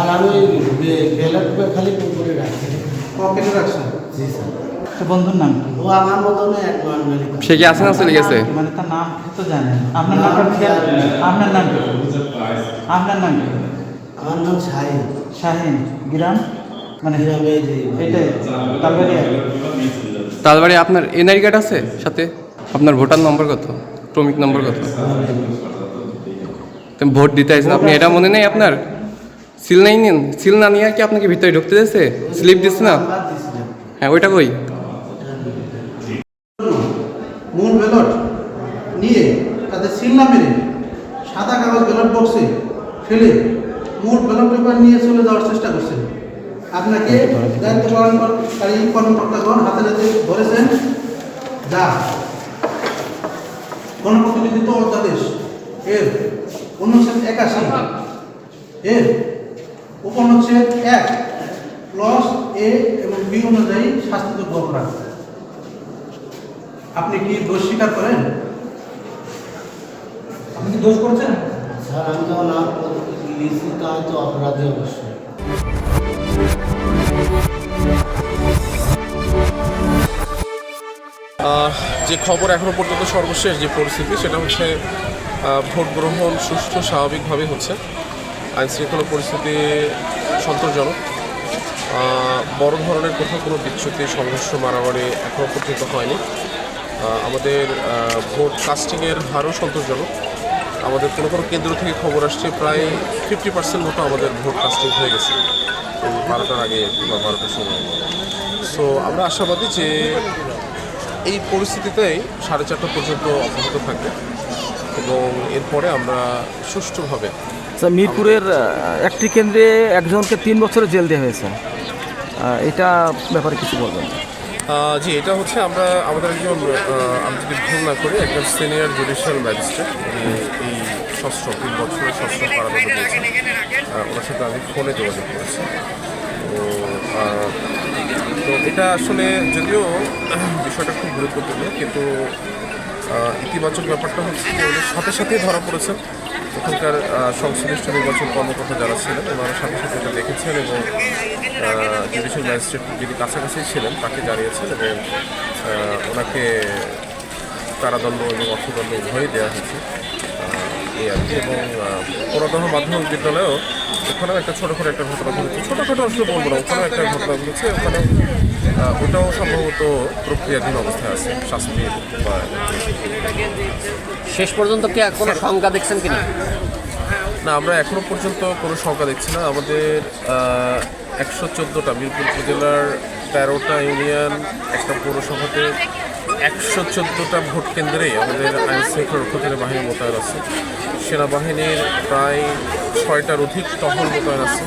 আর আমি ব্যালট খালি করে রাখছি। পকেটে রাখছেন? জি স্যার। তো বন্ধুর নাম কি? ও আমার মতনই এক বাঙালি। সে কি আছে না চলে গেছে? মানে তার নাম তো জানেন। আপনার নামটা খেয়াল, আপনার নাম কি? আপনার নাম কি? আমার নাম শাহিন। শাহিন। গ্রাম মানে গ্রামে এই যে এইটাই তালবাড়িয়া। তালবাড়ি আপনার এনআই কার্ড আছে সাথে? আপনার ভোটার নম্বর কত? ক্রমিক নম্বর কত? তো ভোট দিতে আসছেন আপনি, এটা মনে নেই আপনার? সিল নাই নেন, সিল না নিয়ে কি আপনাকে ভিতরে ঢুকতে দিয়েছে? স্লিপ দিচ্ছে না? নাম্বার দিছিলাম। হ্যাঁ, ওইটা কই? মূল ব্যালট নিয়ে তাদের সিল না মেরে সাদা কাগজ ব্যালট বক্সে ফেলে মূল ব্যালট পেপার নিয়ে চলে যাওয়ার চেষ্টা করছেন। আপনাকে দায়িত্ব পালনকারী কর্মকর্তাগণ হাতে হাতে ধরেছেন। যা গণপ্রতিনিধিত্ব অধ্যাদেশ এর অনুচ্ছেদ 81 এর উপনুচ্ছেদ 1 ক্লস এ এবং বি অনুযায়ী শাস্তিযোগ্য অপরাধ। আপনি কি দোষ স্বীকার করেন? আপনি কি দোষ করছেন? স্যার আমি যখন লিখছি তাহলে তো অপরাধী অবশ্যই। যে খবর এখনো পর্যন্ত সর্বশেষ যে পরিস্থিতি সেটা হচ্ছে ভোট গ্রহণ সুষ্ঠু স্বাভাবিকভাবে হচ্ছে। আইনশৃঙ্খলা পরিস্থিতি সন্তোষজনক। বড় ধরনের কোথাও কোনো বিচ্যুতি, সংঘর্ষ, মারামারি এখনো পর্যন্ত হয়নি। আমাদের ভোট কাস্টিংয়ের হারও সন্তোষজনক। আমাদের কোনো কোনো কেন্দ্র থেকে খবর আসছে প্রায় 50% মতো আমাদের ভোট কাস্টিং হয়ে গেছে 12টার আগে বা 12টার সময়। সো আমরা আশাবাদী যে এই পরিস্থিতিতেই 4:30 পর্যন্ত অব্যাহত থাকবে এবং এরপরে আমরা সুষ্ঠুভাবে। স্যার, মিরপুরের একটি কেন্দ্রে একজনকে 3 বছরের জেল দেওয়া হয়েছে, এটা ব্যাপারে কিছু বলবেন? জি, এটা হচ্ছে আমাদের একজন, আমি যদি ভুল না করি, একজন সিনিয়র জুডিশিয়াল ম্যাজিস্ট্রেট, এই 3 বছরের সশ্রম কারাদণ্ড দিয়েছেন। ওনার সাথে আমি ফোনে যোগাযোগ করেছি। তো এটা আসলে যদিও বিষয়টা খুব গুরুত্বপূর্ণ, কিন্তু ইতিবাচক ব্যাপারটা হচ্ছে যে ওদের সাথে সাথেই ধরা পড়েছেন। ওখানকার সংশ্লিষ্ট নির্বাচন কর্মকর্তা যারা ছিলেন ওনারা সাথে সাথে এটা দেখেছেন এবং জুডিশিয়াল ম্যাজিস্ট্রেট যিনি কাছাকাছি ছিলেন তাকে জানিয়েছেন এবং ওনাকে কারাদণ্ড এবং অর্থদণ্ড উভয়ই দেওয়া হয়েছে এই আর কি। এবং পুরোদহ মাধ্যমিক বিদ্যালয়েও ওখানেও একটা ছোটোখাটো একটা ঘটনা ঘটেছে, ছোটোখাটো আসলে বলবো না, ওখানেও একটা ঘটনা ঘটেছে। ওখানে ওটাও সম্ভবত প্রক্রিয়াধীন অবস্থায় আছে শাস্তির বা। শেষ পর্যন্ত কি কোনো সংখ্যা দেখছেন কিনা? না, আমরা এখনো পর্যন্ত কোনো সংখ্যা দেখছি না। আমাদের 114টা মিরপুর উপজেলার 13টা ইউনিয়ন, একটা পৌরসভাতে 114টা ভোট কেন্দ্রেই আমাদের আইন শৃঙ্খলা রক্ষাকারী বাহিনী মোতায়েন আছে। সেনাবাহিনীর প্রায় 6টার অধিক টহল মোতায়েন আছে।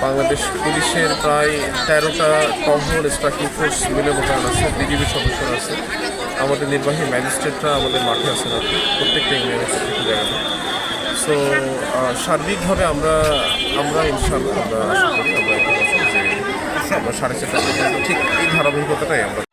বাংলাদেশ পুলিশের প্রায় 13টা টহল স্ট্রাইকিং ফোর্স মিলে মোতায়েন আছে। বিজিবি সদস্যরা আছে। আমাদের নির্বাহী ম্যাজিস্ট্রেটরা আমাদের মাঠে আছেন আর কি, প্রত্যেকটা ইউনিয়নের প্রত্যেকটা জায়গাতে। সো সার্বিকভাবে আমরা ইনশাআল্লাহ আমরা আশা করি আমরা যে আমরা 4:30 পর্যন্ত ঠিক এই ধারাবাহিকতাটাই আমরা